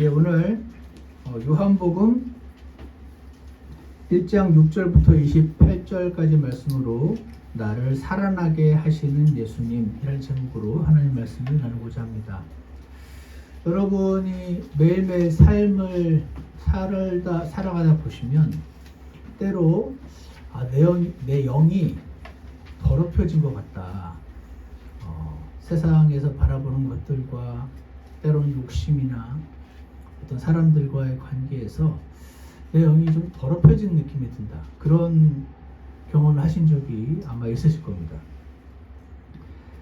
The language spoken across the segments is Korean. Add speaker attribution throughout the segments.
Speaker 1: 오늘 요한복음 1장 6절부터 28절까지 말씀으로 나를 살아나게 하시는 예수님이라는 제목으로 하나님 말씀을 나누고자 합니다. 여러분이 매일매일 삶을 살아가다 보시면 때로 내 영이 더럽혀진 것 같다. 세상에서 바라보는 것들과 때로는 욕심이나 어떤 사람들과의 관계에서 내 영이 좀 더럽혀진 느낌이 든다. 그런 경험을 하신 적이 아마 있으실 겁니다.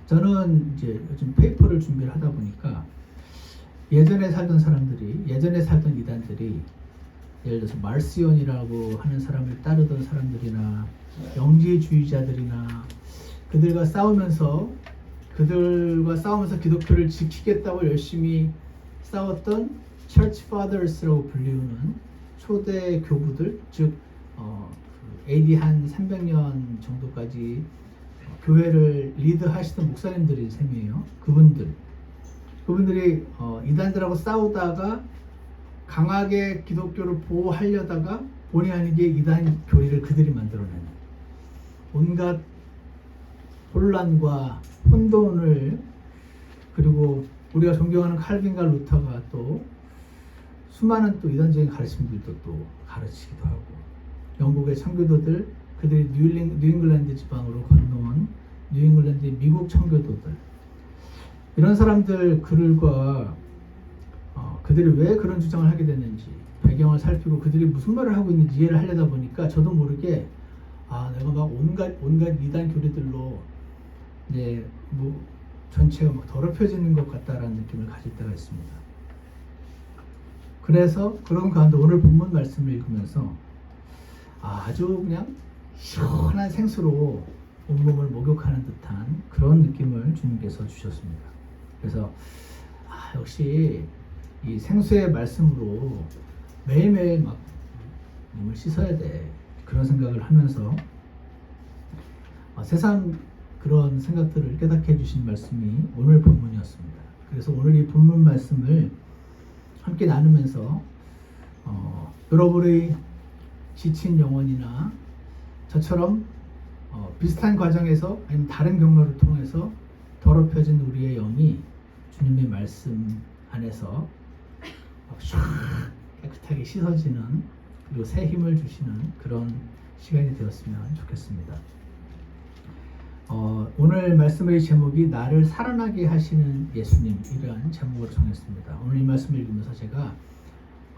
Speaker 1: 저는 이제 요즘 페이퍼를 준비를 하다 보니까 예전에 살던 이단들이 예를 들어서 말시온이라고 하는 사람을 따르던 사람들이나 영지주의자들이나 그들과 싸우면서 기독교를 지키겠다고 열심히 싸웠던 Church Fathers라고 불리우는 초대 교부들, 즉 AD 한 300년 정도까지 교회를 리드하시던 목사님들인 셈이에요. 그분들이 이단들하고 싸우다가 강하게 기독교를 보호하려다가 본의 아니게 이단 교리를 그들이 만들어내는 온갖 혼란과 혼돈을, 그리고 우리가 존경하는 칼빈과 루터가 또 수많은 또 이단적인 가르침들도 또 가르치기도 하고, 영국의 청교도들, 그들이 뉴잉글랜드 지방으로 건너온 뉴잉글랜드의 미국 청교도들, 이런 사람들 글과 그들이 왜 그런 주장을 하게 됐는지 배경을 살피고 그들이 무슨 말을 하고 있는지 이해를 하려다 보니까 저도 모르게 내가 막 온갖 이단 교리들로 이제 전체가 막 더럽혀지는 것 같다라는 느낌을 가질 때가 있습니다. 그래서 그런 가운데 오늘 본문 말씀을 읽으면서 아주 그냥 시원한 생수로 온몸을 목욕하는 듯한 그런 느낌을 주님께서 주셨습니다. 그래서 역시 이 생수의 말씀으로 매일매일 막 몸을 씻어야 돼, 그런 생각을 하면서 세상 그런 생각들을 깨닫게 해주신 말씀이 오늘 본문이었습니다. 그래서 오늘 이 본문 말씀을 함께 나누면서 여러분의 지친 영혼이나 저처럼 비슷한 과정에서 아니면 다른 경로를 통해서 더럽혀진 우리의 영이 주님의 말씀 안에서 깨끗하게 씻어지는, 그리고 새 힘을 주시는 그런 시간이 되었으면 좋겠습니다. 오늘 말씀의 제목이 나를 살아나게 하시는 예수님이라는 제목으로 정했습니다. 오늘 이 말씀을 읽으면서 제가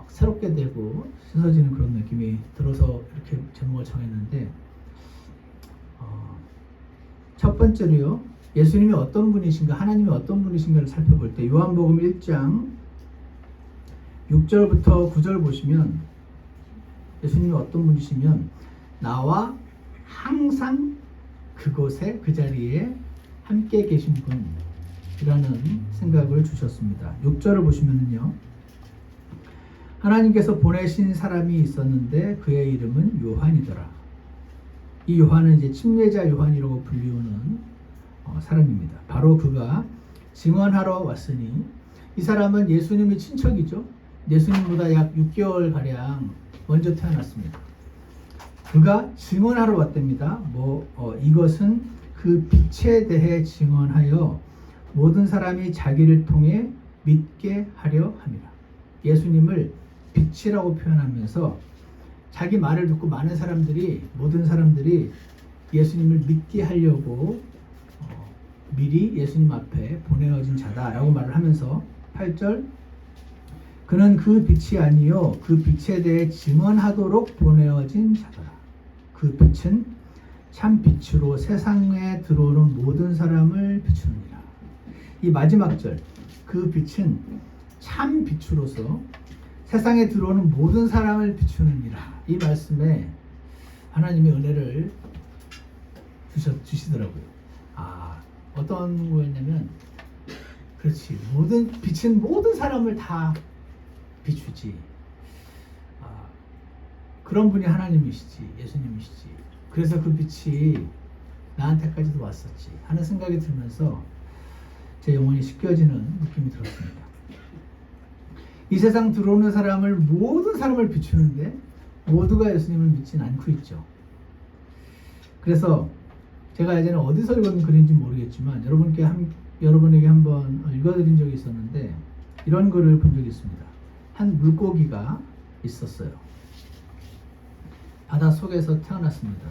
Speaker 1: 새롭게 되고 씻어지는 그런 느낌이 들어서 이렇게 제목을 정했는데, 첫 번째로요, 예수님이 어떤 분이신가, 하나님이 어떤 분이신가를 살펴볼 때 요한복음 1장 6절부터 9절 보시면 예수님이 어떤 분이시면 나와 항상 그곳에 그 자리에 함께 계신 분이라는 생각을 주셨습니다. 6절을 보시면은요, 하나님께서 보내신 사람이 있었는데 그의 이름은 요한이더라. 이 요한은 이제 침례자 요한이라고 불리우는 사람입니다. 바로 그가 증언하러 왔으니, 이 사람은 예수님의 친척이죠. 예수님보다 약 6개월 가량 먼저 태어났습니다. 그가 증언하러 왔답니다. 이것은 그 빛에 대해 증언하여 모든 사람이 자기를 통해 믿게 하려 함이라. 예수님을 빛이라고 표현하면서 자기 말을 듣고 모든 사람들이 예수님을 믿게 하려고 미리 예수님 앞에 보내어진 자다라고 말을 하면서 8절, 그는 그 빛이 아니요 그 빛에 대해 증언하도록 보내어진 자더라. 그 빛은 참 빛으로 세상에 들어오는 모든 사람을 비추느니라. 이 마지막 절, 그 빛은 참 빛으로서 세상에 들어오는 모든 사람을 비추느니라. 이 말씀에 하나님의 은혜를 주시더라고요. 어떤 거였냐면, 그렇지, 빛은 모든 사람을 다 비추지. 그런 분이 하나님이시지, 예수님이시지. 그래서 그 빛이 나한테까지도 왔었지 하는 생각이 들면서 제 영혼이 씻겨지는 느낌이 들었습니다. 이 세상 들어오는 사람을 모든 사람을 비추는데 모두가 예수님을 믿지는 않고 있죠. 그래서 제가 예전에 어디서 읽은 글인지 모르겠지만 여러분에게 한번 읽어드린 적이 있었는데 이런 글을 본 적이 있습니다. 한 물고기가 있었어요. 바다 속에서 태어났습니다.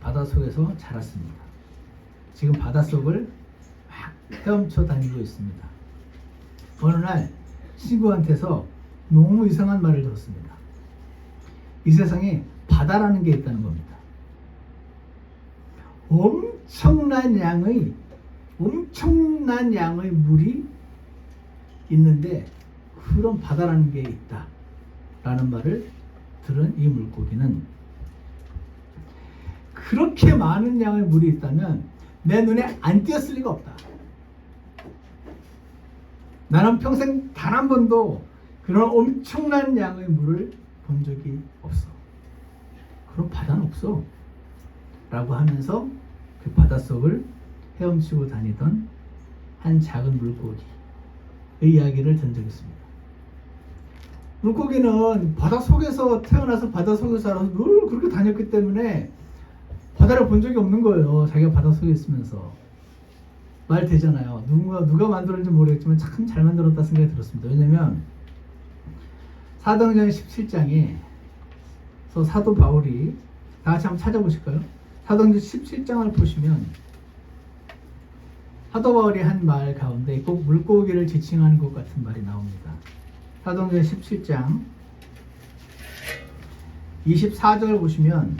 Speaker 1: 바다 속에서 자랐습니다. 지금 바닷속을 막 헤엄쳐 다니고 있습니다. 어느 날 친구한테서 너무 이상한 말을 들었습니다. 이 세상에 바다라는 게 있다는 겁니다. 엄청난 양의 물이 있는데 그런 바다라는 게 있다라는 말을 들은 이 물고기는 그렇게 많은 양의 물이 있다면 내 눈에 안 띄었을 리가 없다. 나는 평생 단 한 번도 그런 엄청난 양의 물을 본 적이 없어. 그런 바다는 없어. 라고 하면서 그 바닷속을 헤엄치고 다니던 한 작은 물고기의 이야기를 든 적이 있습니다. 물고기는 바닷속에서 태어나서 바닷속에서 살아서 늘 그렇게 다녔기 때문에 바다를 본 적이 없는 거예요. 자기가 바닷속에 있으면서. 말 되잖아요. 누가 만들었는지 모르겠지만 참 잘 만들었다 생각이 들었습니다. 왜냐면 사도행전 17장에 사도 바울이 다 같이 한번 찾아보실까요? 사도행전 17장을 보시면 사도 바울이 한 말 가운데 꼭 물고기를 지칭하는 것 같은 말이 나옵니다. 사도행전 17장 24절 보시면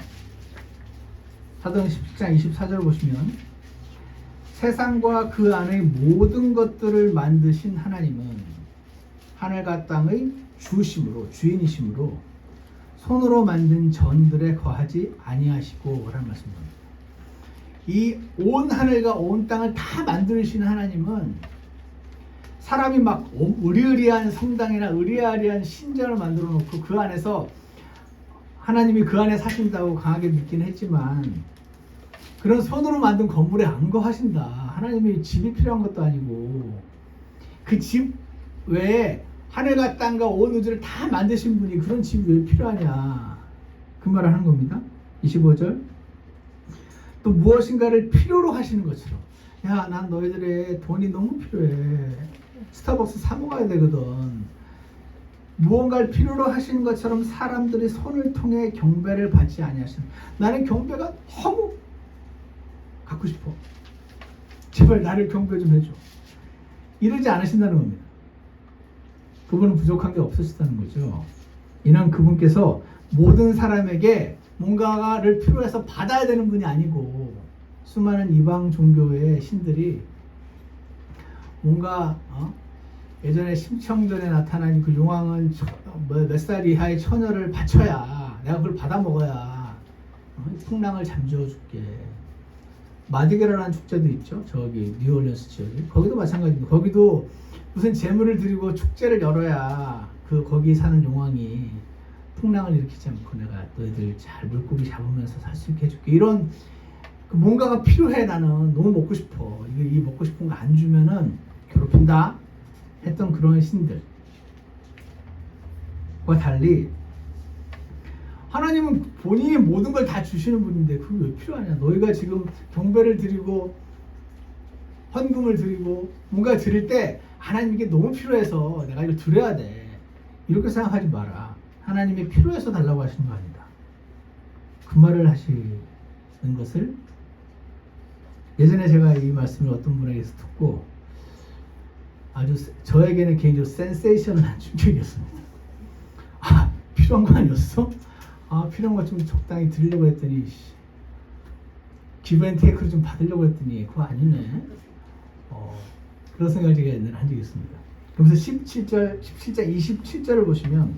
Speaker 1: 사도행전 17장 24절 보시면 세상과 그 안의 모든 것들을 만드신 하나님은 하늘과 땅의 주인이심으로 손으로 만든 전들에 거하지 아니하시고 라는 말씀입니다. 이 온 하늘과 온 땅을 다 만드신 하나님은 사람이 막 의리의리한 성당이나 의리의리한 신전을 만들어 놓고 그 안에서 하나님이 그 안에 사신다고 강하게 믿긴 했지만 그런 손으로 만든 건물에 안 거하신다. 하나님이 집이 필요한 것도 아니고 그 집 외에 하늘과 땅과 온 우주를 다 만드신 분이 그런 집이 왜 필요하냐. 그 말을 하는 겁니다. 25절 또 무엇인가를 필요로 하시는 것처럼 야, 난 너희들의 돈이 너무 필요해. 스타벅스 사 먹어야 되거든. 무언가를 필요로 하시는 것처럼 사람들이 손을 통해 경배를 받지 아니하시는. 나는 경배가 너무 갖고 싶어. 제발 나를 경배 좀 해줘. 이러지 않으신다는 겁니다. 그분은 부족한 게 없으시다는 거죠. 이는 그분께서 모든 사람에게 뭔가를 필요해서 받아야 되는 분이 아니고 수많은 이방 종교의 신들이 뭔가 예전에 심청전에 나타난 그 용왕은 몇 살 이하의 처녀를 바쳐야 내가 그걸 받아 먹어야 풍랑을 잠재워 줄게. 마디게라라는 축제도 있죠. 저기 뉴올리언스 지역에. 거기도 마찬가지입니다. 거기도 무슨 제물을 드리고 축제를 열어야 거기 사는 용왕이 풍랑을 일으키지 않고 내가 너희들 잘 물고기 잡으면서 살 수 있게 해줄게. 이런 뭔가가 필요해. 나는 너무 먹고 싶어. 이 먹고 싶은 거 안 주면은 괴롭힌다 했던 그런 신들과 달리 하나님은 본인이 모든 걸 다 주시는 분인데 그게 왜 필요하냐. 너희가 지금 경배를 드리고 헌금을 드리고 뭔가 드릴 때 하나님 이게 너무 필요해서 내가 이걸 드려야 돼. 이렇게 생각하지 마라. 하나님이 필요해서 달라고 하시는 거 아니다. 그 말을 하시는 것을 예전에 제가 이 말씀을 어떤 분에게서 듣고 아주 저에게는 개인적으로 센세이션한 충격이었습니다. 아, 필요한 거 아니었어? 아, 필요한 거 좀 적당히 드리려고 했더니 기브앤테이크를 좀 받으려고 했더니 그거 아니네. 그런 생각을 제가 옛날에 한 적이 있습니다. 그러면서 17장 27절을 보시면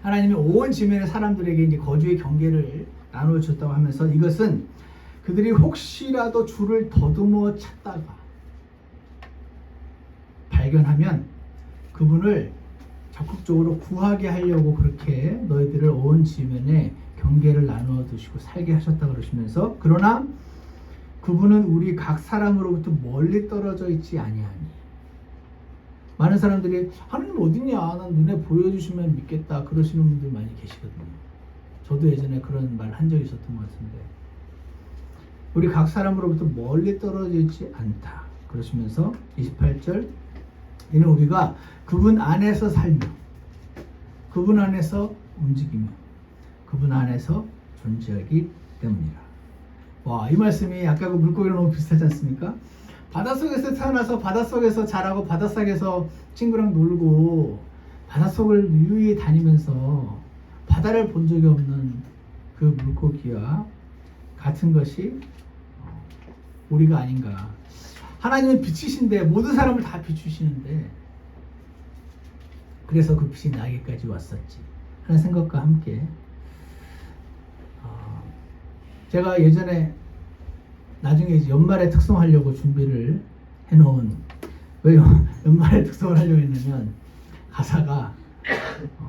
Speaker 1: 하나님이 온 지면의 사람들에게 이제 거주의 경계를 나누어 줬다고 하면서 이것은 그들이 혹시라도 주를 더듬어 찾다가 발견하면 그분을 적극적으로 구하게 하려고 그렇게 너희들을 온 지면에 경계를 나누어 두시고 살게 하셨다 그러시면서 그러나 그분은 우리 각 사람으로부터 멀리 떨어져 있지 아니하니 많은 사람들이 하나님 어딨냐? 난 눈에 보여주시면 믿겠다. 그러시는 분들 많이 계시거든요. 저도 예전에 그런 말 한 적이 있었던 것 같은데 우리 각 사람으로부터 멀리 떨어져 있지 않다. 그러시면서 28절 이는 우리가 그분 안에서 살며 그분 안에서 움직이며 그분 안에서 존재하기 때문이라. 와, 이 말씀이 아까 그 물고기랑 너무 비슷하지 않습니까? 바닷속에서 태어나서 바닷속에서 자라고 바닷속에서 친구랑 놀고 바닷속을 유유히 다니면서 바다를 본 적이 없는 그 물고기와 같은 것이 우리가 아닌가. 하나님은 빛이신데 모든 사람을 다 비추시는데 그래서 그 빛이 나에게까지 왔었지 하는 생각과 함께 제가 예전에 나중에 이제 연말에 특송하려고 준비를 해놓은 왜 연말에 특송을 하려고 했냐면 가사가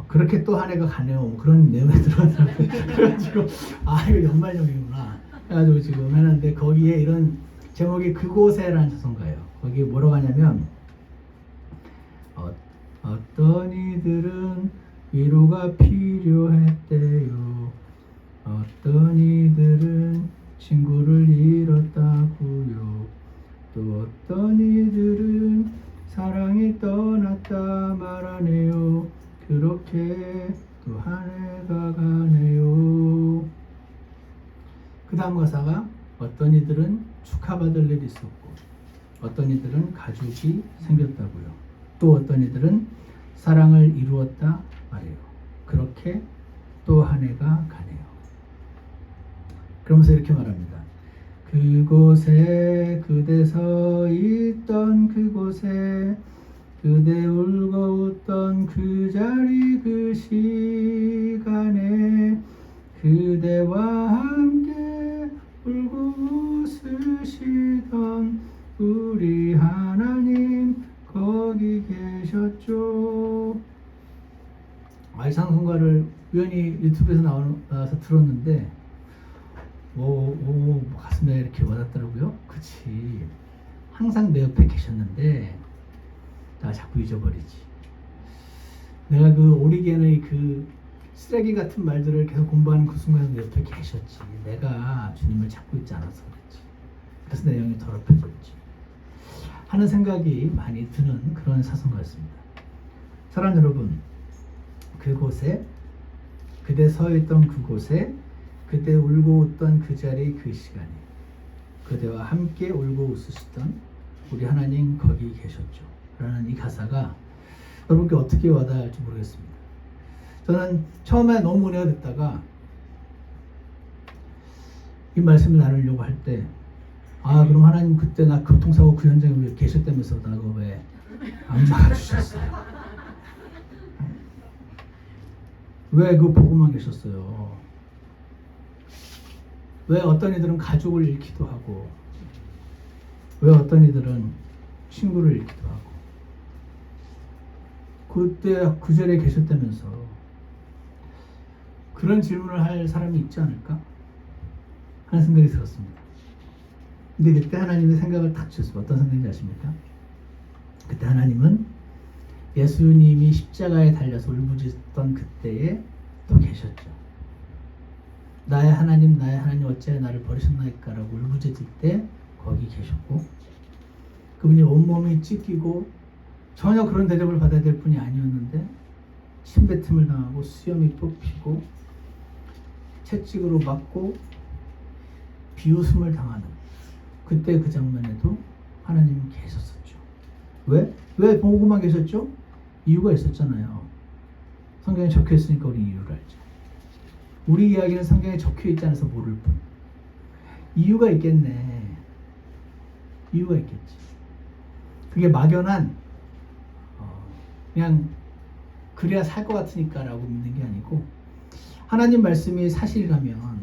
Speaker 1: 그렇게 또 한 해가 가네요 뭐 그런 내용이 들어가더라고요. 그래가지고 이거 연말용이구나 해가지고 지금 해놨는데 거기에 이런 제목이 그곳에라는 자son가예요. 거기에 뭐라고 하냐면 어떤 이들은 위로가 필요했대요. 어떤 이들은 친구를 잃었다고요. 또 어떤 이들은 사랑이 떠났다 말하네요. 그렇게 또 한 해가 가네요. 그 다음 가사가 어떤 이들은 축하받을 일이 있었고 어떤 이들은 가족이 생겼다고요. 또 어떤 이들은 사랑을 이루었다 말해요. 그렇게 또 한 해가 가네요. 그러면서 이렇게 말합니다. 그곳에 그대 서 있던 그곳에 그대 울고 웃던 그 자리 그 시간에 그대와 함께 울고 웃으시던 우리 하나님 거기 계셨죠. 이 찬송가를 우연히 유튜브에서 나와서 들었는데 가슴에 이렇게 와닿더라고요. 그치, 항상 내 옆에 계셨는데 나 자꾸 잊어버리지. 내가 그 오리겐의 그 쓰레기 같은 말들을 계속 공부하는 그 순간에 내 옆에 계셨지. 내가 주님을 찾고 있지 않아서 그랬지. 그래서 내 영이 더럽혀졌지 하는 생각이 많이 드는 그런 사성가였습니다. 사랑하는 여러분, 그곳에 그대 서 있던 그곳에 그대 울고 웃던 그 자리 그 시간에 그대와 함께 울고 웃으시던 우리 하나님 거기 계셨죠 라는 이 가사가 여러분께 어떻게 와닿을지 모르겠습니다. 저는 처음에 너무 은혜가 됐다가 이 말씀을 나누려고 할 때 그럼 하나님 그때 나 교통사고 그 현장에 계셨다면서 나가 왜 안 잡아주셨어요? 왜 그 보고만 계셨어요? 왜 어떤 이들은 가족을 잃기도 하고 왜 어떤 이들은 친구를 잃기도 하고 그때 그 자리에 계셨다면서 그런 질문을 할 사람이 있지 않을까 하는 생각이 들었습니다. 근데 그때 하나님의 생각을 탁 주셨어요. 어떤 생각인지 아십니까? 그때 하나님은 예수님이 십자가에 달려서 울부짖던 그때에 또 계셨죠. 나의 하나님 어찌하여 나를 버리셨나이까 라고 울부짖을 때 거기 계셨고 그분이 온몸이 찢기고 전혀 그런 대접을 받아야 될 분이 아니었는데 침뱉음을 당하고 수염이 뽑히고 채찍으로 맞고 비웃음을 당하는 그때 그 장면에도 하나님은 계셨었죠. 왜? 왜 보고만 계셨죠? 이유가 있었잖아요. 성경에 적혀 있으니까 우리 이유를 알죠. 우리 이야기는 성경에 적혀 있지 않아서 모를 뿐. 이유가 있겠네. 이유가 있겠지. 그게 막연한 그냥 그래야 살 것 같으니까 라고 믿는 게 아니고 하나님 말씀이 사실이라면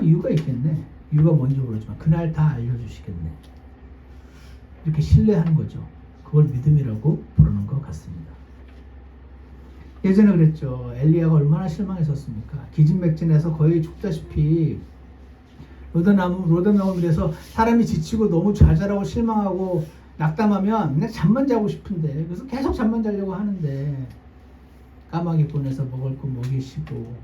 Speaker 1: 이유가 있겠네. 이유가 뭔지 모르지만 그날 다 알려주시겠네. 이렇게 신뢰하는 거죠. 그걸 믿음이라고 부르는 것 같습니다. 예전에 그랬죠. 엘리야가 얼마나 실망했었습니까? 기진맥진해서 거의 죽다시피 로데나무 밑에서 사람이 지치고 너무 잘 자라고 실망하고 낙담하면 그냥 잠만 자고 싶은데 그래서 계속 잠만 자려고 하는데 까마귀 보내서 먹을 거 먹이시고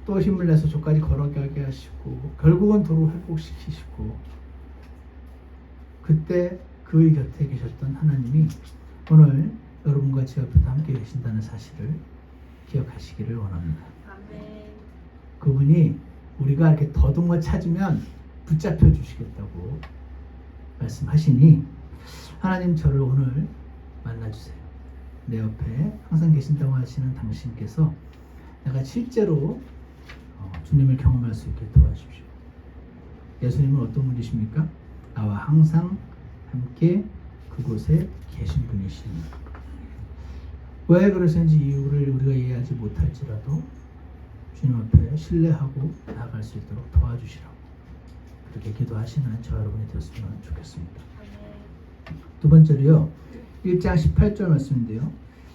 Speaker 1: 또 힘을 내서 저까지 걸어가게 하시고 결국은 도로 회복시키시고 그때 그의 곁에 계셨던 하나님이 오늘 여러분과 제 옆에도 함께 계신다는 사실을 기억하시기를 원합니다.
Speaker 2: 아멘.
Speaker 1: 그분이 우리가 이렇게 더듬어 찾으면 붙잡혀 주시겠다고 말씀하시니 하나님 저를 오늘 만나주세요. 내 옆에 항상 계신다고 하시는 당신께서 내가 실제로 주님을 경험할 수 있게 도와주십시오. 예수님은 어떤 분이십니까? 나와 항상 함께 그곳에 계신 분이시니 왜 그러신지 이유를 우리가 이해하지 못할지라도 주님 앞에 신뢰하고 나아갈 수 있도록 도와주시라고 그렇게 기도하시는 저 여러분이 되었으면 좋겠습니다. 두 번째로요, 1장 18절 말씀인데요.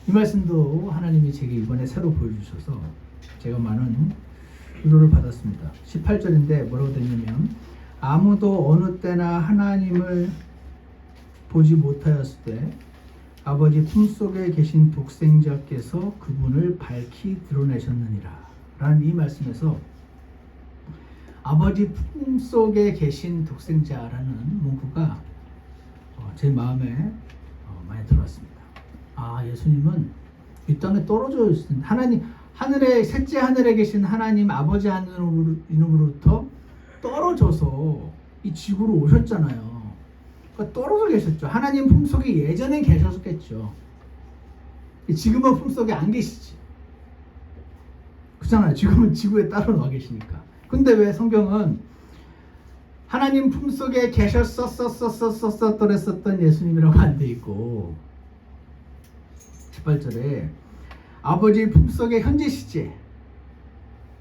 Speaker 1: 이 말씀도 하나님이 제게 이번에 새로 보여주셔서 제가 많은 위로를 받았습니다. 18절인데 뭐라고 되냐면 아무도 어느 때나 하나님을 보지 못하였을 때 아버지 품속에 계신 독생자께서 그분을 밝히 드러내셨느니라 라는 이 말씀에서 아버지 품속에 계신 독생자라는 문구가 제 마음에 많이 들어왔습니다. 아, 예수님은 이 땅에 떨어져 있는 하나님, 하늘에 셋째 하늘에 계신 하나님 아버지 하나님으로부터 떨어져서 이 지구로 오셨잖아요. 그러니까 떨어져 계셨죠. 하나님 품속에 예전에 계셨겠죠. 지금은 품속에 안 계시지. 그렇잖아요. 지금은 지구에 따로 나와 계시니까. 근데 왜 성경은 하나님 품속에 계셨었던 예수님이라고 안 돼 있고 18절에 아버지 품속에 현재 시제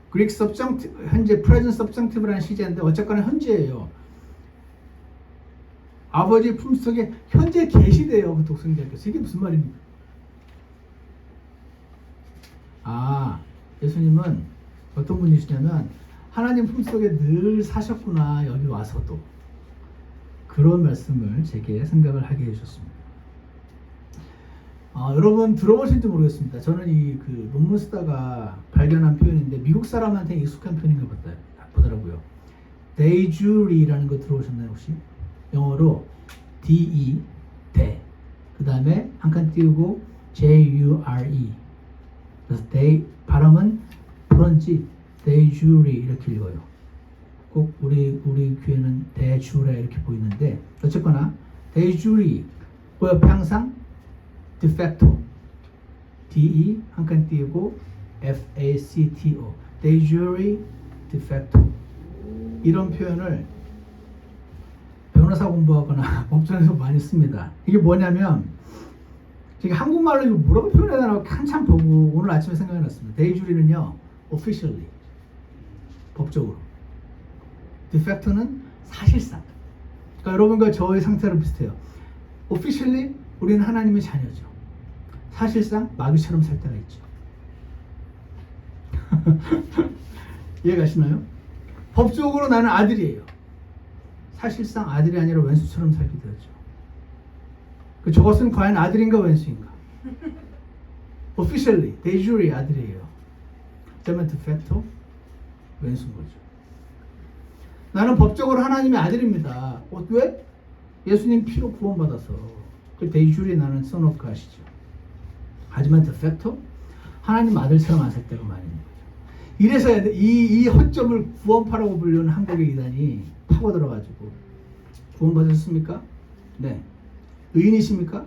Speaker 1: 그리스 subjunctive, 현재 present subjunctive라는 시제인데 어쨌거나 현재예요. 아버지 품속에 현재 계시대요. 그 독생자께서. 이게 무슨 말입니까? 아, 예수님은 어떤 분이시냐면 하나님 품속에 늘 사셨구나. 여기 와서도. 그런 말씀을 제게 생각을 하게 해주셨습니다. 여러분 들어보실지 모르겠습니다. 저는 이 그 논문 쓰다가 발견한 표현인데 미국 사람한테 익숙한 표현인가 보더라고요. 데이주리라는 거 들어보셨나요 혹시? 영어로 D-E, 대. 그 다음에 한 칸 띄우고 J-U-R-E. 그래서 데이, 발음은 브런치, 데이주리 이렇게 읽어요. 꼭 우리 교회는 대주래 이렇게 보이는데 어쨌거나 데이주리 그 옆에 항상 de-facto, D-E 한 칸 띄우고 F-A-C-T-O, de jure, de facto 이런 표현을 변호사 공부하거나 법정에서 많이 씁니다. 이게 뭐냐면 제가 한국말로 이거 뭐라고 표현해야 되나 한참 보고 오늘 아침에 생각이 났습니다. de jure는요 officially, 법적으로, de facto는 사실상. 그러니까 여러분과 저의 상태로 비슷해요. officially 우리는 하나님의 자녀죠. 사실상 마귀처럼 살 때가 있죠. 이해가시나요? 법적으로 나는 아들이에요. 사실상 아들이 아니라 왼수처럼 살게 되었죠. 저것은 과연 아들인가 왼수인가? Officially, de jure 아들이에요. 그러면 de facto 왼수인 거죠. 나는 법적으로 하나님의 아들입니다. 왜? 예수님 피로 구원받아서. 그 de jure 나는 son of God이죠. 하지만 de facto 하나님 아들처럼 안 살 때가 많이 있는 거죠. 이래서 이 허점을 구원파라고 부르는 한국의 이단이 파고들어가지고 구원받으셨습니까? 네. 의인이십니까?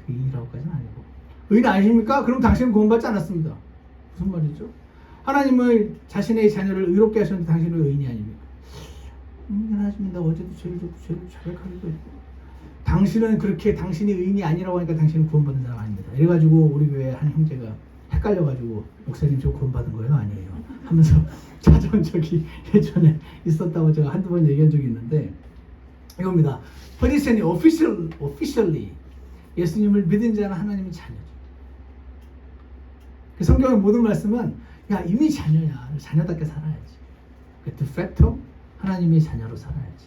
Speaker 1: 의인이라고까지는 아니고 의인 아니십니까? 그럼 당신은 구원받지 않았습니다. 무슨 말이죠? 하나님은 자신의 자녀를 의롭게 하셨는데 당신은 의인이 아닙니까? 하나님입니다. 어제도 죄를 졌고 죄를 자백하기도 했고 당신은 그렇게 당신이 의인이 아니라고 하니까 당신은 구원받은 사람 아닙니다. 이래가지고 우리 교회 한 형제가 헷갈려가지고 목사님 저 구원받은 거예요? 아니에요 하면서 찾아온 적이 예전에 있었다고 제가 한두 번 얘기한 적이 있는데 이겁니다. 허리센이 officially 예수님을 믿은 자는 하나님의 자녀죠. 그 성경의 모든 말씀은 야 이미 자녀야. 자녀답게 살아야지. de facto 하나님의 자녀로 살아야지.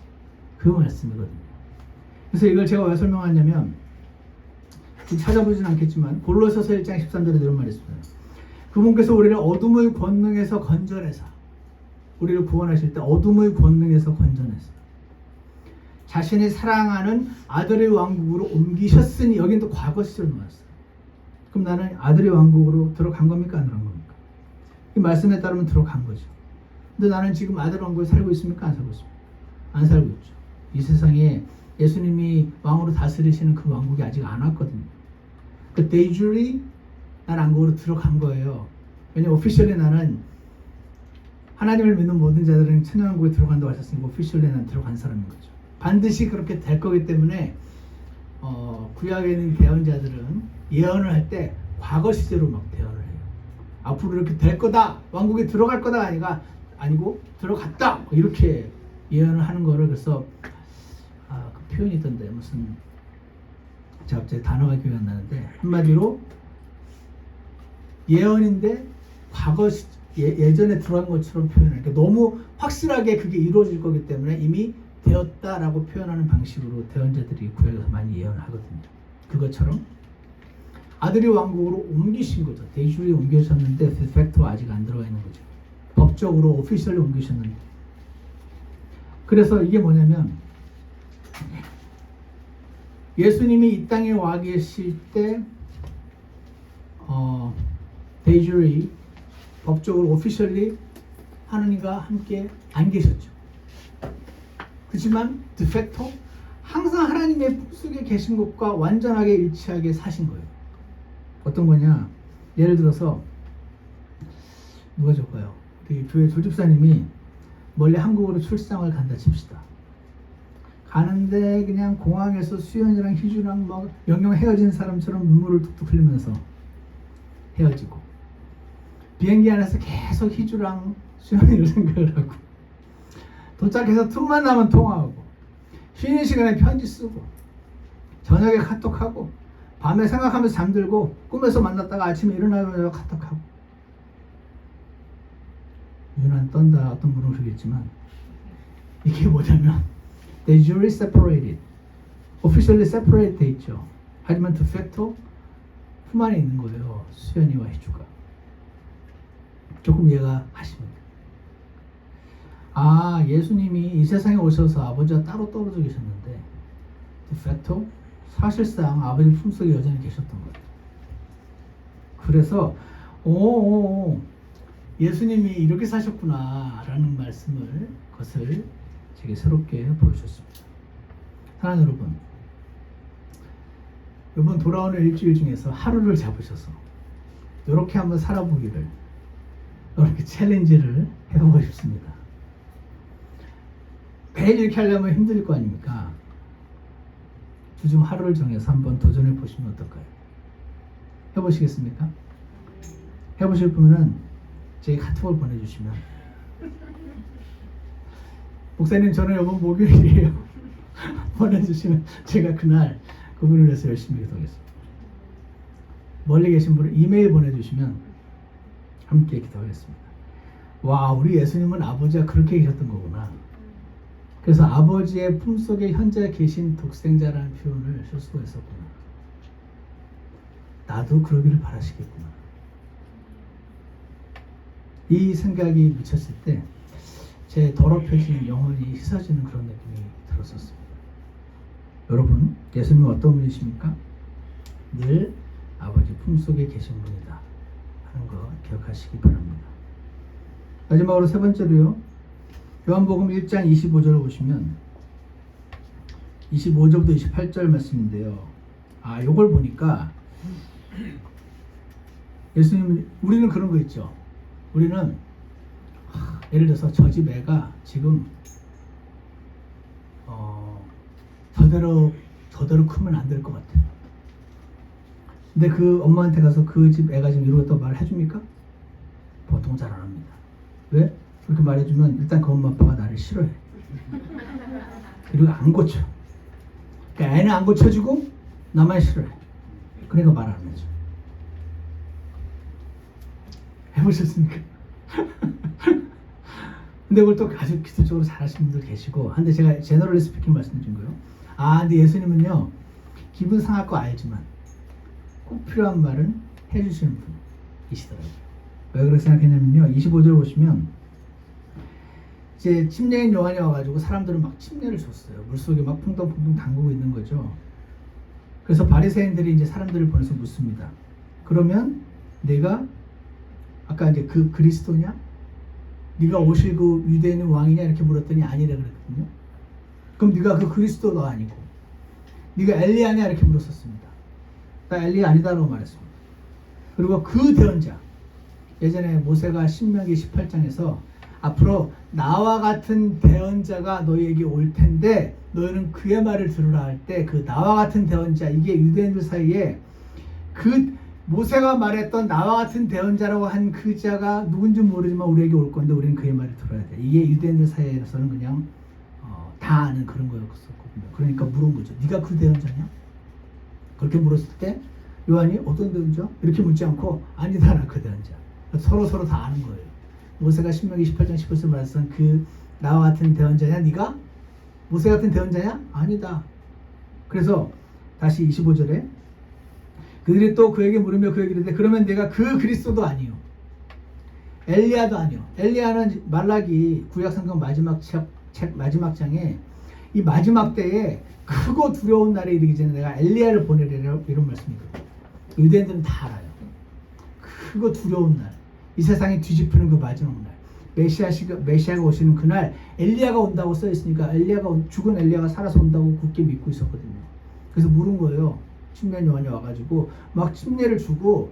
Speaker 1: 그 말씀이거든요. 그래서 이걸 제가 왜 설명하냐면 찾아보진 않겠지만 골로새서 1장 13절에 이런 말이 있습니다. 그분께서 우리를 어둠의 권능에서 건져내사, 우리를 구원하실 때 어둠의 권능에서 건져내사 자신이 사랑하는 아들의 왕국으로 옮기셨으니, 여긴 또 과거 시절 나왔어요. 그럼 나는 아들의 왕국으로 들어간 겁니까? 안 들어간 겁니까? 이 말씀에 따르면 들어간 거죠. 근데 나는 지금 아들 왕국에 살고 있습니까? 안 살고 있습니까? 안 살고 있죠. 이 세상에 예수님이 왕으로 다스리시는 그 왕국이 아직 안 왔거든요. 그 데이줄이 난 왕국으로 들어간 거예요. 왜냐면 오피셜리 나는 하나님을 믿는 모든 자들은 천년왕국에 들어간다고 하셨으니까 오피셜리 난 들어간 사람인 거죠. 반드시 그렇게 될 거기 때문에 구약에 있는 대언자들은 예언을 할 때 과거 시제로 막 대언을 해요. 앞으로 이렇게 될 거다, 왕국에 들어갈 거다 아니고 들어갔다 이렇게 예언을 하는 거를. 그래서 그 표현이 있던데 무슨 제가 갑자기 단어가 기억이 안 나는데 한마디로 예언인데 과거 예전에 들어간 것처럼 표현을, 그러니까 너무 확실하게 그게 이루어질 거기 때문에 이미 되었다라고 표현하는 방식으로 대언자들이 구약에서 많이 예언을 하거든요. 그것처럼 아들이 왕국으로 옮기신 거죠. 대주에 옮겨졌는데 디팩트가 아직 안 들어가 있는 거죠. 법적으로 오피셜리 옮기셨는데. 그래서 이게 뭐냐면 예수님이 이 땅에 와 계실 때 대주리 법적으로 오피셜리 하느님과 함께 안 계셨죠. 그렇지만 디팩토 항상 하나님의 품속에 계신 것과 완전하게 일치하게 사신 거예요. 어떤 거냐? 예를 들어서 누가 적어요? 우리 교회 조집사님이 멀리 한국으로 출장을 간다 칩시다. 가는데 그냥 공항에서 수연이랑 희주랑 막 영영 헤어진 사람처럼 눈물을 뚝뚝 흘리면서 헤어지고, 비행기 안에서 계속 희주랑 수연이를 생각을 하고, 도착해서 틈만 나면 통화하고, 쉬는 시간에 편지 쓰고, 저녁에 카톡하고, 밤에 생각하면서 잠들고, 꿈에서 만났다가 아침에 일어나면서 카톡하고. 유난 떤다 어떤 분은 그러겠지만 이게 뭐냐면 de jure separated, officially separate 돼 있죠. 하지만 de facto 품 안에 있는 거예요. 수연이와 희주가. 조금 이해가 하십니까? 예수님이 이 세상에 오셔서 아버지와 따로 떨어져 계셨는데 de facto 사실상 아버지 품속에 여전히 계셨던 거예요. 그래서 예수님이 이렇게 사셨구나 라는 것을 제게 새롭게 보여주셨습니다. 사랑하는 여러분, 이번 돌아오는 일주일 중에서 하루를 잡으셔서 이렇게 한번 살아보기를, 이렇게 챌린지를 해보고 싶습니다. 매일 이렇게 하려면 힘들 거 아닙니까? 주중 하루를 정해서 한번 도전해 보시면 어떨까요? 해보시겠습니까? 해보실 분은 제 카톡을 보내주시면, 목사님 저는 이번 목요일이에요 보내주시면 제가 그날 그분을 위해서 열심히 기도하겠습니다. 멀리 계신 분은 이메일 보내주시면 함께 기도하겠습니다. 와, 우리 예수님은 아버지가 그렇게 계셨던 거구나. 그래서 아버지의 품속에 현재 계신 독생자라는 표현을 쓸 수가 있었구나. 나도 그러기를 바라시겠구나. 이 생각이 미쳤을 때 제 더럽혀진 영혼이 씻어지는 그런 느낌이 들었었습니다. 여러분, 예수님은 어떤 분이십니까? 늘 아버지 품속에 계신 분이다 하는 거 기억하시기 바랍니다. 마지막으로 세 번째로요, 요한복음 1장 25절을 보시면 25절부터 28절 말씀인데요. 요걸 보니까 예수님, 우리는 그런 거 있죠. 우리는 예를 들어서 저 집 애가 지금 저대로 크면 안 될 것 같아. 근데 그 엄마한테 가서 그 집 애가 지금 이러고 있다고 말을 해줍니까? 보통 잘 안 합니다. 왜? 그렇게 말해주면 일단 그 엄마 아빠가 나를 싫어해. 그리고 안 고쳐. 그러니까 애는 안 고쳐주고 나만 싫어해. 그러니까 말 안 하죠. 해보셨습니까? 근데 그걸 또 아주 기술적으로 잘하시는 분들 계시고, 근데 제가 제너럴리 스피킹 말씀드린 거예요. 근데 예수님은요, 기분 상할 거 알지만 꼭 필요한 말은 해주시는 분이시더라고요. 왜 그렇게 생각했냐면요, 25절 보시면 이제 침례인 요한이 와가지고 사람들은 막 침례를 줬어요. 물속에 막 풍덩풍덩 담그고 있는 거죠. 그래서 바리새인들이 이제 사람들을 보내서 묻습니다. 그러면 내가 아까 이제 그 그리스도냐? 네가 오실 그 유대인의 왕이냐? 이렇게 물었더니 아니라 그랬거든요. 그럼 네가 그 그리스도가 아니고 네가 엘리야냐? 이렇게 물었었습니다. 나 엘리야 아니다라고 말했습니다. 그리고 그 대언자, 예전에 모세가 신명기 18장에서 앞으로 나와 같은 대언자가 너희에게 올 텐데 너희는 그의 말을 들으라 할 때 그 나와 같은 대언자, 이게 유대인들 사이에 그 모세가 말했던 나와 같은 대언자라고 한 그 자가 누군지 모르지만 우리에게 올 건데 우리는 그의 말을 들어야 돼. 이게 유대인들 사이에서는 그냥 다 아는 그런 거였었거든요. 그러니까 물은 거죠. 네가 그 대언자냐? 그렇게 물었을 때 요한이 어떤 대언자? 이렇게 묻지 않고 아니다, 나 그 대언자. 서로 다 아는 거예요. 모세가 신명기 18장 18절 말했던 그 나와 같은 대언자냐? 네가 모세 같은 대언자냐? 아니다. 그래서 다시 25절에 그들이 또 그에게 물으며 그에게 이르되 그러면 내가 그 그리스도도 아니요 엘리야도 아니요. 엘리야는 말라기 구약성경 마지막 책 마지막 장에 이 마지막 때에 크고 두려운 날에 이르기 전에 내가 엘리야를 보내리라 이런 말씀이거든요. 유대인들은 다 알아요. 크고 두려운 날, 이 세상이 뒤집히는 그 마지막 날, 메시아가 오시는 그날 엘리야가 온다고 써 있으니까 죽은 엘리야가 살아서 온다고 굳게 믿고 있었거든요. 그래서 물은 거예요. 침례 요한이 와가지고 막 침례를 주고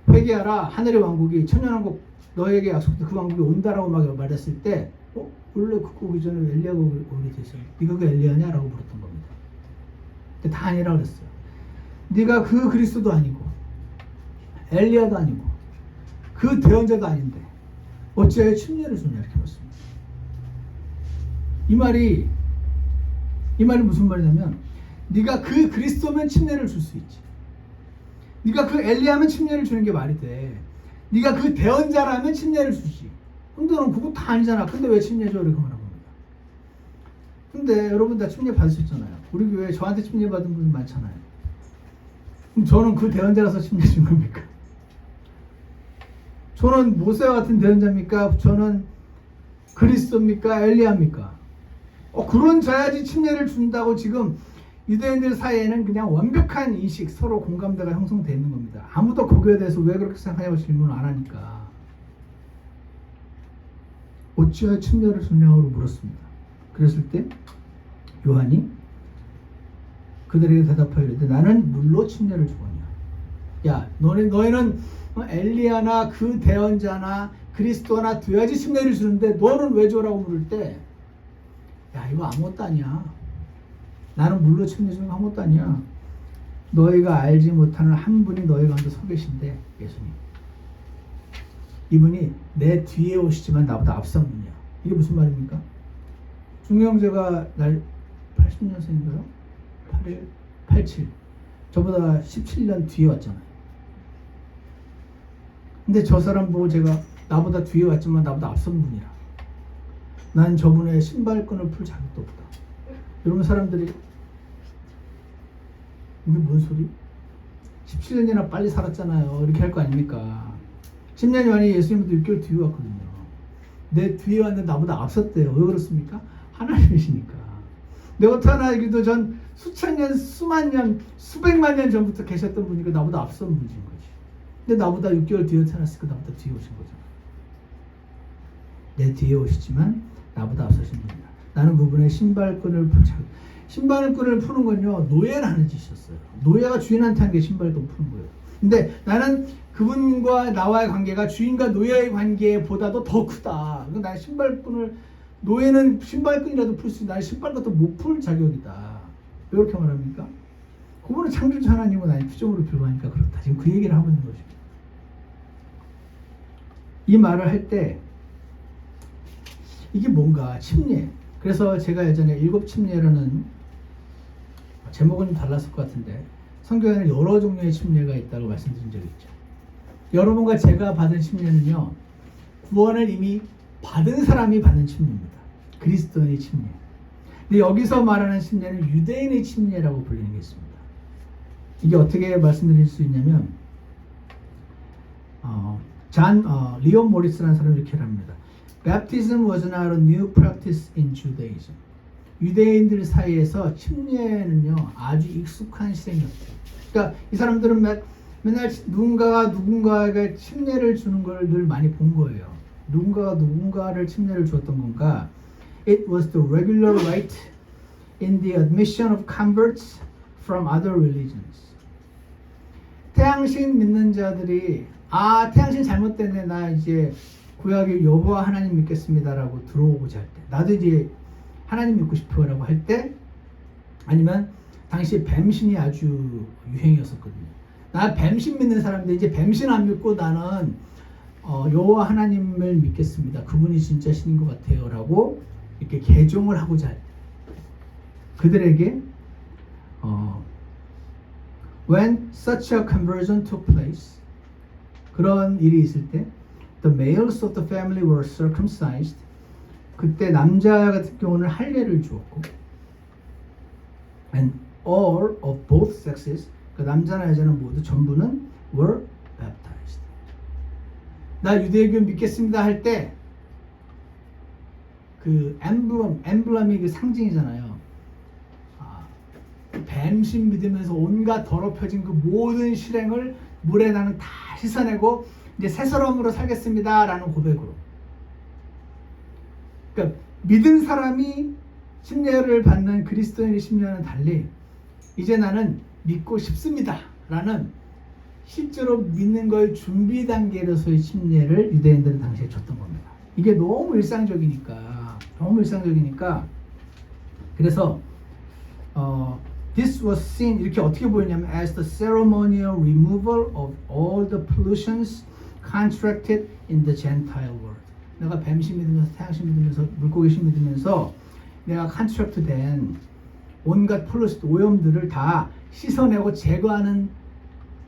Speaker 1: 회개하라, 하늘의 왕국이 천년왕국 너에게 약속된 그 왕국이 온다라고 막 말했을 때 원래 그거 오기 전에 엘리야가 오게 됐어요. 네가 그 엘리야냐? 라고 물었던 겁니다. 근데 다 아니라 그랬어요. 네가 그 그리스도도 아니고 엘리야도 아니고 그 대언자도 아닌데 어찌하여 침례를 주냐? 이렇게 묻습니다. 이 말이 무슨 말이냐면 네가 그 그리스도면 침례를 줄 수 있지. 네가 그 엘리야면 침례를 주는 게 말이 돼. 네가 그 대언자라면 침례를 주지. 근데 너는 그거 다 아니잖아. 근데 왜 침례 줘? 이렇게 말한 겁니다. 근데 여러분 다 침례 받으셨잖아요. 우리 교회에 저한테 침례 받은 분 많잖아요. 그럼 저는 그 대언자라서 침례 준 겁니까? 저는 모세와 같은 대언자입니까? 저는 그리스도입니까? 엘리야입니까? 그런 자야지 침례를 준다고. 지금 유대인들 사이에는 그냥 완벽한 인식, 서로 공감대가 형성되어 있는 겁니다. 아무도 거기에 대해서 왜 그렇게 생각하냐고 질문을 안 하니까. 어찌하여 침례를 주냐고 물었습니다. 그랬을 때 요한이 그들에게 대답하여 이르되 나는 물로 침례를 주거니와. 야, 너희는 엘리야나 그 대언자나 그리스도나 돼야지 침례를 주는데 너는 왜 줘라고 물을 때, 야, 이거 아무것도 아니야. 나는 물로 침례 주는 거 아무것도 아니야. 너희가 알지 못하는 한 분이 너희 가운데 서 계신데, 예수님. 이분이 내 뒤에 오시지만 나보다 앞선 분이야. 이게 무슨 말입니까? 중형제가 날 80년생인가요? 87. 저보다 17년 뒤에 왔잖아요. 근데 저 사람 보고 제가 나보다 뒤에 왔지만 나보다 앞선 분이라. 난 저분의 신발끈을 풀 자격도 없다. 여러분 사람들이 이게 뭔 소리? 17년이나 빨리 살았잖아요. 이렇게 할 거 아닙니까? 10년 만에 예수님도 6개월 뒤에 왔거든요. 내 뒤에 왔는데 나보다 앞섰대요. 왜 그렇습니까? 하나님이시니까. 내가 태어나기도 전 수천 년, 수만 년, 수백만 년 전부터 계셨던 분이니까 나보다 앞선 분인 거지. 근데 나보다 6개월 뒤에 태어났으니까 나보다 뒤에 오신 거잖아. 내 뒤에 오시지만 나보다 앞서신 분이다. 나는 그분의 신발끈을 신발끈을 푸는 건요, 노예를 하는 짓이었어요. 노예가 주인한테 하는 게 신발끈 푸는 거예요. 근데 나는 그분과 나와의 관계가 주인과 노예의 관계보다도 더 크다. 그러니까 나의 신발끈을, 노예는 신발끈이라도 풀 수 있는데 나의 신발끈도 못 풀 자격이다. 왜 그렇게 말합니까? 그분은 창조주 하나님은 나의 피조물을 불과하니까 그렇다. 지금 그 얘기를 하고 있는 거죠. 이 말을 할 때 이게 뭔가 침례. 그래서 제가 예전에 7침례라는 제목은 좀 달랐을 것 같은데 성경에는 여러 종류의 침례가 있다고 말씀드린 적이 있죠. 여러분과 제가 받은 침례는요, 구원을 이미 받은 사람이 받는 침례입니다. 그리스도의 침례. 근데 여기서 말하는 침례는 유대인의 침례라고 불리는 게 있습니다. 이게 어떻게 말씀드릴 수 있냐면 리온 모리스라는 사람이 이렇게 합니다. Baptism was not a new practice in Judaism. 유대인들 사이에서 침례는요 아주 익숙한 실행이었어요. 그러니까 이 사람들은 맨날 누군가에게 침례를 주는 걸 늘 많이 본 거예요. 누군가가 누군가를 침례를 주었던 건가? It was the regular rite in the admission of converts from other religions. 태양신 믿는 자들이 태양신 잘못됐네, 나 이제 구약의 여호와 하나님 믿겠습니다라고 들어오고자 할 때, 나도 이제 하나님 믿고 싶어라고 할 때, 아니면 당시에 뱀신이 아주 유행이었었거든요. 나 뱀신 믿는 사람인데 이제 뱀신 안 믿고 나는 여호와 하나님을 믿겠습니다. 그분이 진짜 신인 것 같아요라고 이렇게 개종을 하고자 할 때, 그들에게 when such a conversion took place, 그런 일이 있을 때 the males of the family were circumcised. 그때 남자 같은 경우는 할례를 주었고 and all of both sexes, 그 남자나 여자는 모두 전부는 were baptized. 나 유대교 믿겠습니다 할 때 그 엠블럼이 그 상징이잖아요. 뱀신 믿으면서 온갖 더럽혀진 그 모든 실행을 물에 나는 다 씻어내고 이제 새 사람으로 살겠습니다라는 고백으로. 그러니까 믿은 사람이 침례를 받는 그리스도인의 심령과는 달리 이제 나는 믿고 싶습니다라는 실제로 믿는 거의 준비 단계로서의 침례를 유대인들은 당시에 줬던 겁니다. 이게 너무 일상적이니까 그래서 This was seen, 이렇게 어떻게 보이냐면 as the ceremonial removal of all the pollutions contracted in the Gentile world. 내가 뱀신 믿으면서 태양신 믿으면서 물고기신 믿으면서 내가 컨트랙트된 온갖 폴루션 오염들을 다 씻어내고 제거하는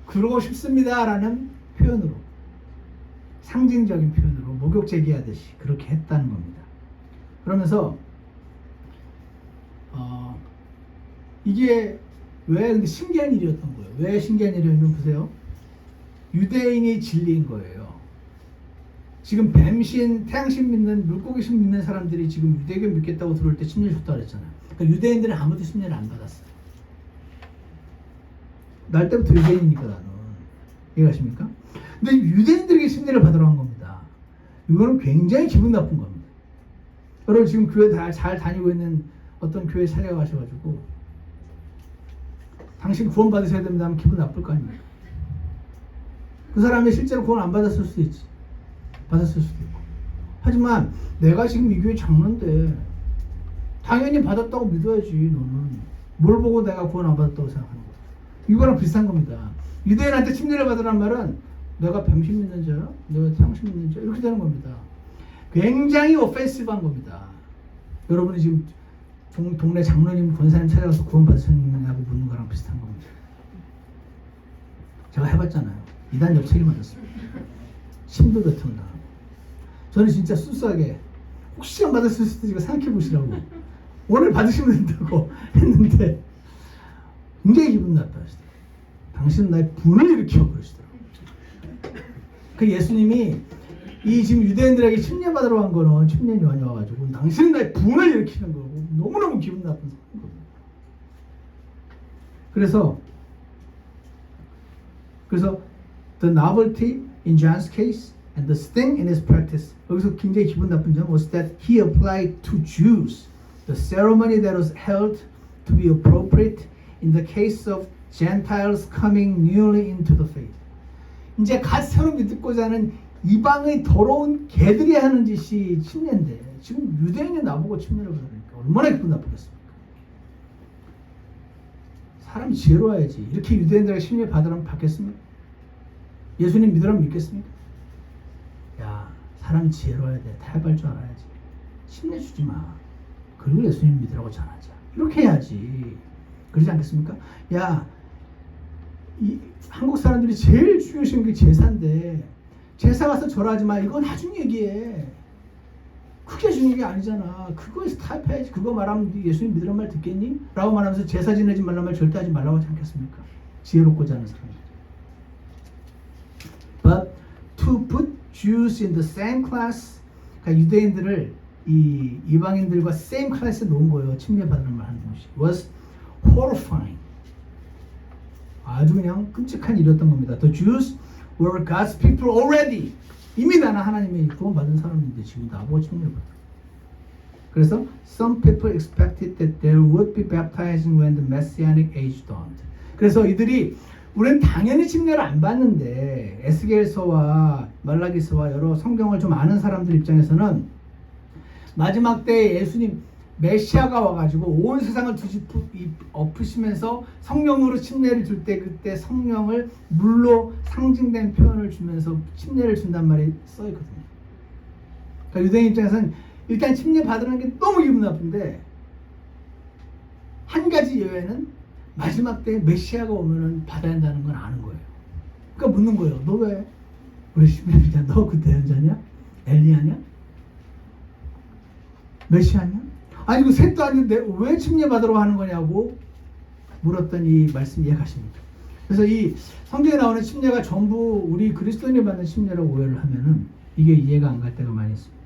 Speaker 1: 그러고 싶습니다라는 표현으로, 상징적인 표현으로 목욕 제기하듯이 그렇게 했다는 겁니다. 그러면서 이게 왜 근데 신기한 일이었던 거예요. 왜 신기한 일이었냐면 보세요. 유대인이 진리인 거예요. 지금 뱀신, 태양신 믿는, 물고기신 믿는 사람들이 지금 유대교 믿겠다고 들어올 때 침례를 줬다고 그랬잖아요. 그러니까 유대인들은 아무도 침례를 안 받았어요. 날 때부터 유대인이니까 나는. 이해가십니까? 근데 유대인들에게 침례를 받으러 간 겁니다. 이거는 굉장히 기분 나쁜 겁니다. 여러분 지금 교회 잘 다니고 있는 어떤 교회 찾아가셔가지고 당신 구원 받으셔야 됩니다 하면 기분 나쁠 거 아닙니까? 그 사람이 실제로 구원 안 받았을 수도 있지. 받았을 수도 있고. 하지만 내가 지금 이 교회 장로인데 당연히 받았다고 믿어야지. 너는 뭘 보고 내가 구원 안 받았다고 생각하는 거야. 이거랑 비슷한 겁니다. 유대인한테 침례를 받으란 말은 내가 뱀신 믿는 자야, 내가 태양신 믿는 자야, 이렇게 되는 겁니다. 굉장히 오펜시브한 겁니다. 여러분이 지금 동네 장로님, 권사님 찾아가서 구원 받으셨냐고 묻는 거랑 비슷한 겁니다. 제가 해봤잖아요. 이단 옆책이 맞았습니다. 심도 같은 거. 저는 진짜 순수하게 혹시 안 받았을 수도 있고 생각해 보시라고 오늘 받으시면 된다고 했는데 굉장히 기분 나빠하시더라고요. 당신은 나의 분을 일으켜 그러시더라고요. 그 예수님이 이 지금 유대인들에게 침례 받으러 간 거는 침례 요한이 와가지고 당신은 나의 분을 일으키는 거고 너무너무 기분 나쁜 겁니다. 그래서 the novelty in John's case and the sting in his practice, 여기서 굉장히 기분 나쁜 점 was that he applied to Jews the ceremony that was held to be appropriate in the case of Gentiles coming newly into the faith. 이제 갓 새로 믿고자 하는 이방의 더러운 개들이 하는 짓이 침례인데 지금 유대인이 나보고 침례를 받으니까 얼마나 기분 나쁘겠습니까? 사람이 지혜로워야지. 이렇게 유대인들에게 침례 받으라면 받겠습니까? 예수님 믿으라면 믿겠습니까? 야, 사람이 지혜로워야 돼. 타협할 줄 알아야지. 침례 주지 마. 그리고 예수님 믿으라고 전하자. 이렇게 해야지. 그러지 않겠습니까? 야, 이 한국 사람들이 제일 중요시 게 제사인데 제사 가서 절하지 마. 이건 나중 얘기해. 크게 중요한 게 아니잖아. 그거에서 타협해야지. 그거 말하면 예수님 믿으란 말 듣겠니? 라고 말하면서 제사 지내지 말란 말 절대 하지 말라고 하지 않겠습니까? 지혜롭고자 하는 사람들. But to put Jews in the same class, 그러니까 유대인들을 이 이방인들과 same class에 놓은 거예요. 침례받는 말 하는 것이 was horrifying. 아주 그냥 끔찍한 일이었던 겁니다. The Jews were God's people already. 이미 나는 하나님의 구원받은 사람인데 지금 나보고 침례를 받아. 그래서 some people expected that they would be baptizing when the messianic age dawned. 그래서 이들이 우리는 당연히 침례를 안 받는데 에스겔서와 말라기서와 여러 성경을 좀 아는 사람들 입장에서는 마지막 때에 예수님 메시아가 와가지고 온 세상을 엎으시면서 성령으로 침례를 줄 때 그때 성령을 물로 상징된 표현을 주면서 침례를 준단 말이 써있거든요. 그러니까 유대인 입장에서는 일단 침례 받으라는 게 너무 기분 나쁜데 한 가지 예외는 마지막 때에 메시아가 오면은 받아야 한다는 건 아는 거예요. 그러니까 묻는 거예요. 너 왜? 우리 시민이야. 너 그 대언자냐? 엘리야냐? 메시아냐? 아니 그 셋도 아닌데 왜 침례 받으러 하는 거냐고 물었더니 말씀 이해가십니까? 그래서 이 성경에 나오는 침례가 전부 우리 그리스도인이 받는 침례라고 오해를 하면은 이게 이해가 안 갈 때가 많이 있습니다.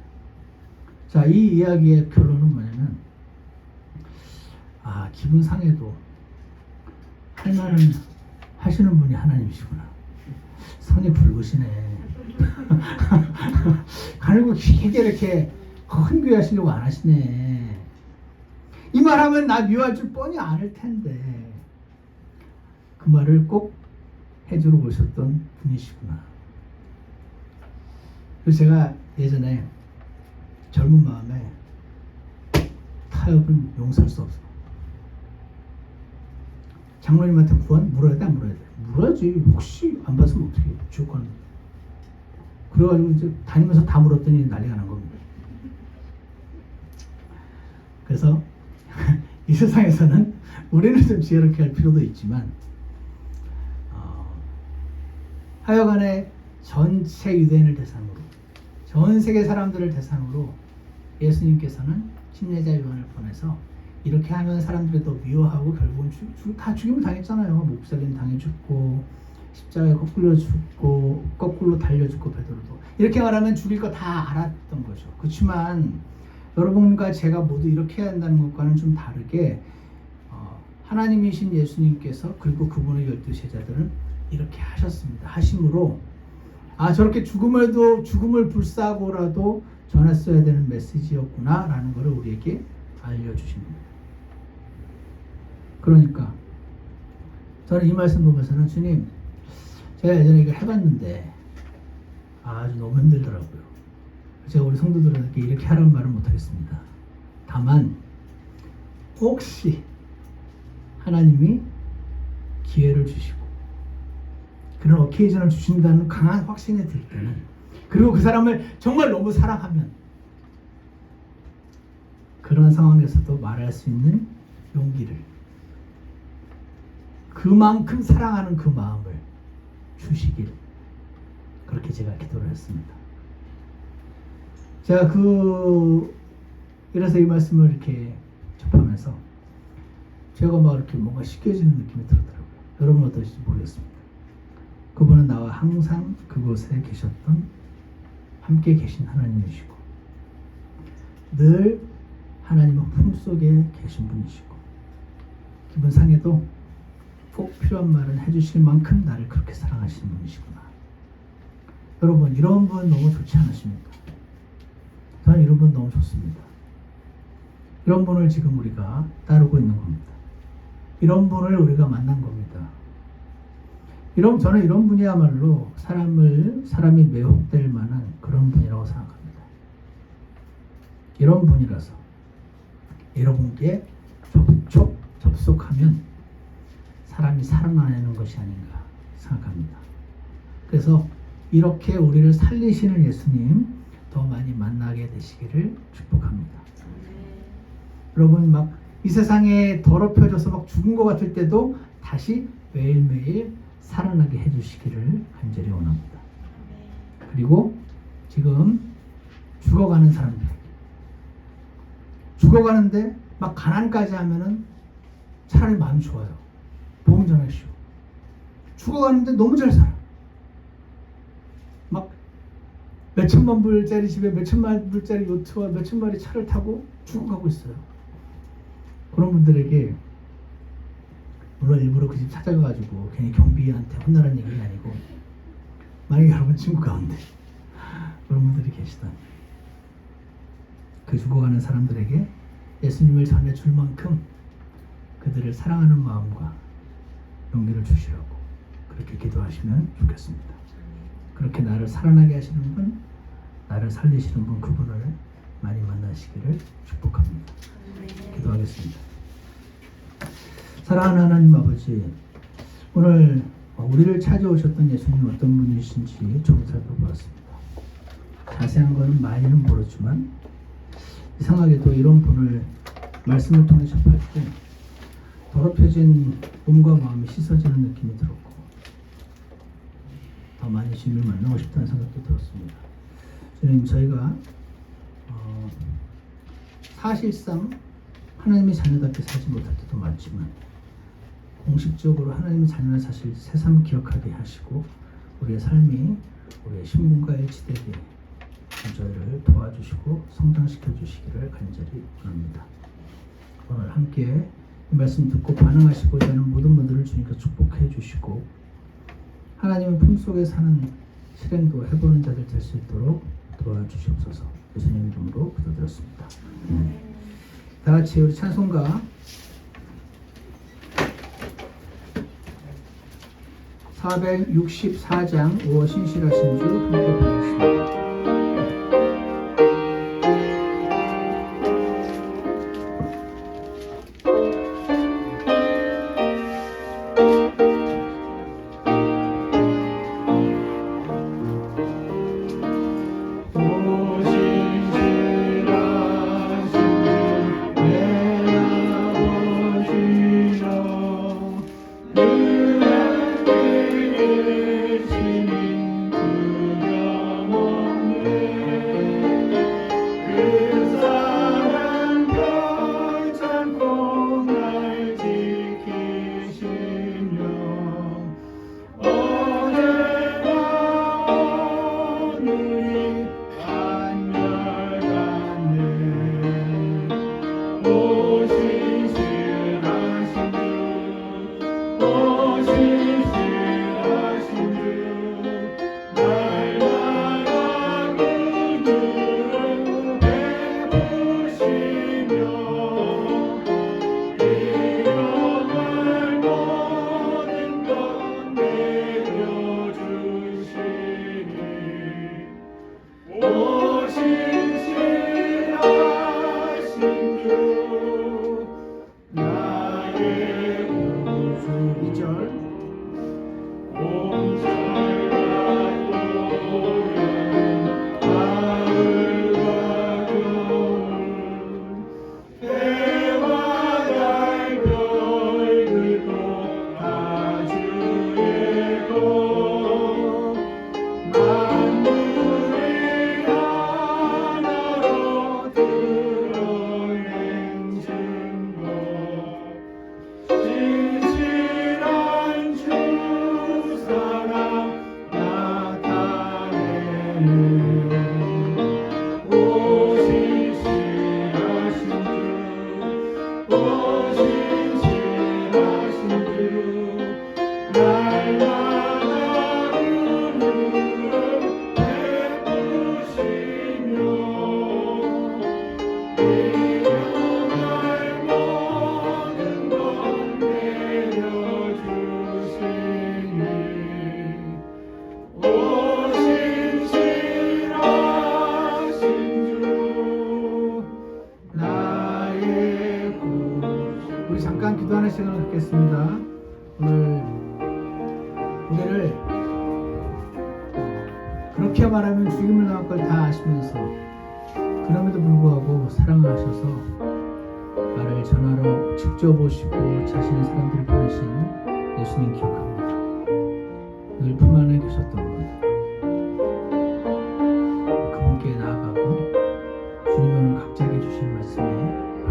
Speaker 1: 자, 이 이야기의 결론은 뭐냐면 기분 상해도 할 말은 하시는 분이 하나님이시구나. 선이 굵으시네. 가늘고 길게 이렇게 흥귀하시려고 안 하시네. 이 말하면 나 미워할 줄 뻔히 아는 텐데 그 말을 꼭 해주러 오셨던 분이시구나. 그래서 제가 예전에 젊은 마음에 타협은 용서할 수 없어. 장로님한테 구원 물어야 돼, 안 물어야 돼? 물어야지. 혹시 안 받으면 어떻게 해? 지옥 가는. 그래가지고 이제 다니면서 다 물었더니 난리가 난 겁니다. 그래서 이 세상에서는 우리는 좀 지혜롭게 할 필요도 있지만 하여간에 전체 유대인을 대상으로 전 세계 사람들을 대상으로 예수님께서는 침례자 요한을 보내서 이렇게 하면 사람들이 더 미워하고 결국은 다 죽임을 당했잖아요. 목살림 당해 죽고 십자가에 거꾸로 죽고 거꾸로 달려 죽고 베드로도 이렇게 말하면 죽일 거 다 알았던 거죠. 그렇지만 여러분과 제가 모두 이렇게 해야 한다는 것과는 좀 다르게 하나님이신 예수님께서 그리고 그분의 12제자들은 이렇게 하셨습니다. 하심으로 저렇게 죽음을 불사하고라도 전했어야 되는 메시지였구나 라는 것을 우리에게 알려주십니다. 그러니까 저는 이 말씀 보면서는 주님 제가 예전에 이거 해봤는데 아주 너무 힘들더라고요. 제가 우리 성도들에게 이렇게 하라는 말은 못하겠습니다. 다만 혹시 하나님이 기회를 주시고 그런 어케이전을 주신다는 강한 확신이 들 때는 그리고 그 사람을 정말 너무 사랑하면 그런 상황에서도 말할 수 있는 용기를 그만큼 사랑하는 그 마음을 주시길 그렇게 제가 기도를 했습니다. 제가 이래서 이 말씀을 이렇게 접하면서 제가 막 이렇게 뭔가 씻겨지는 느낌이 들더라고요. 여러분 어떠실지 모르겠습니다. 그분은 나와 항상 그곳에 계셨던 함께 계신 하나님이시고 늘 하나님의 품속에 계신 분이시고 기분 상해도 꼭 필요한 말은 해주실 만큼 나를 그렇게 사랑하시는 분이시구나. 여러분 이런 분 너무 좋지 않으십니까? 저는 이런 분 너무 좋습니다. 이런 분을 지금 우리가 따르고 있는 겁니다. 이런 분을 우리가 만난 겁니다. 저는 이런 분이야말로 사람이 매혹될 만한 그런 분이라고 생각합니다. 이런 분이라서 여러분께 접속하면 사람이 살아나는 것이 아닌가 생각합니다. 그래서 이렇게 우리를 살리시는 예수님 더 많이 만나게 되시기를 축복합니다. 여러분 막 이 세상에 더럽혀져서 막 죽은 것 같을 때도 다시 매일매일 살아나게 해주시기를 간절히 원합니다. 그리고 지금 죽어가는 사람들 죽어가는데 막 가난까지 하면은 차라리 마음이 좋아요. 복음 전하시오. 죽어가는데 너무 잘 살아. 막 몇천만 불짜리 집에 몇천만 불짜리 요트와 몇천마리 차를 타고 죽어가고 있어요. 그런 분들에게 오늘 일부러 그 집 찾아가가지고 괜히 경비한테 혼나라는 얘기가 아니고, 만약에 여러분 친구 가운데 그런 분들이 계시다면 그 죽어가는 사람들에게 예수님을 전해줄 만큼 그들을 사랑하는 마음과 용기를 주시라고 그렇게 기도하시면 좋겠습니다. 그렇게 나를 살아나게 하시는 분, 나를 살리시는 분, 그분을 많이 만나시기를 축복합니다. 기도하겠습니다. 사랑하는 하나님 아버지, 오늘 우리를 찾아오셨던 예수님 어떤 분이신지 좀 살펴보았습니다. 자세한 것은 많이는 모르지만 이상하게도 이런 분을 말씀을 통해 접할 때 더럽혀진 몸과 마음이 씻어지는 느낌이 들었고, 더 많이 주님을 만나고 싶다는 생각도 들었습니다. 주님, 저희가 사실상 하나님의 자녀답게 살지 못할 때도 많지만 공식적으로 하나님의 자녀는 사실 새삼 기억하게 하시고 우리의 삶이 우리의 신분과 일치되게 저희를 도와주시고 성장시켜 주시기를 간절히 원합니다. 오늘 함께 이 말씀 듣고 반응하시고자 하는 모든 분들을 주님께서 축복해 주시고 하나님의 품속에 사는 실행도 해보는 자들 될 수 있도록 도와주시옵소서. 예수님 이름으로 기도드렸습니다. 다 같이 우리 찬송가 464장 오 신실하신 주 함께 부르겠습니다. 우리 잠깐 기도하는 시간을 갖겠습니다. 오늘 우리를 그렇게 말하면 죽임을 당할 걸 다 아시면서 그럼에도 불구하고 사랑하셔서 나를 전하러 직접 오시고 자신의 사람들을 보내신 예수님 기억합니다. 늘 품 안에 계셨던 분, 그분께 나아가고 주님이 오늘 각자에게 주신 말씀에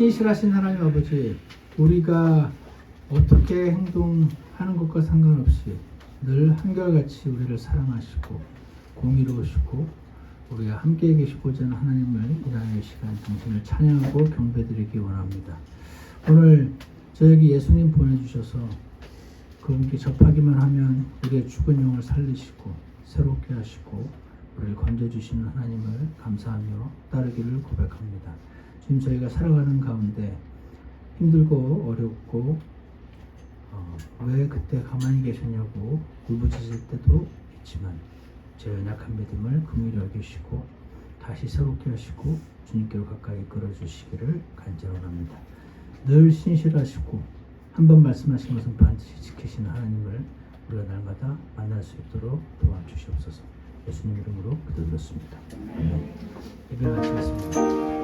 Speaker 1: 신실하신 하나님 아버지, 우리가 어떻게 행동하는 것과 상관없이 늘 한결같이 우리를 사랑하시고 공의로우시고 우리가 함께 계시고자 하는 하나님을 일하는 시간 당신을 찬양하고 경배드리기 원합니다. 오늘 저에게 예수님 보내주셔서 그분께 접하기만 하면 우리의 죽은 영을 살리시고 새롭게 하시고 우리를 건져주시는 하나님을 감사하며 따르기를 고백합니다. 지금 저희가 살아가는 가운데 힘들고 어렵고 왜 그때 가만히 계셨냐고 울부짖을 때도 있지만 제 연약한 믿음을 긍휼히 여기시고 다시 새롭게 하시고 주님께로 가까이 끌어주시기를 간절합니다. 늘 신실하시고 한 번 말씀하신 것은 반드시 지키시는 하나님을 우리가 날마다 만날 수 있도록 도와주시옵소서. 예수님 이름으로 기도드렸습니다. 예배 마치겠습니다.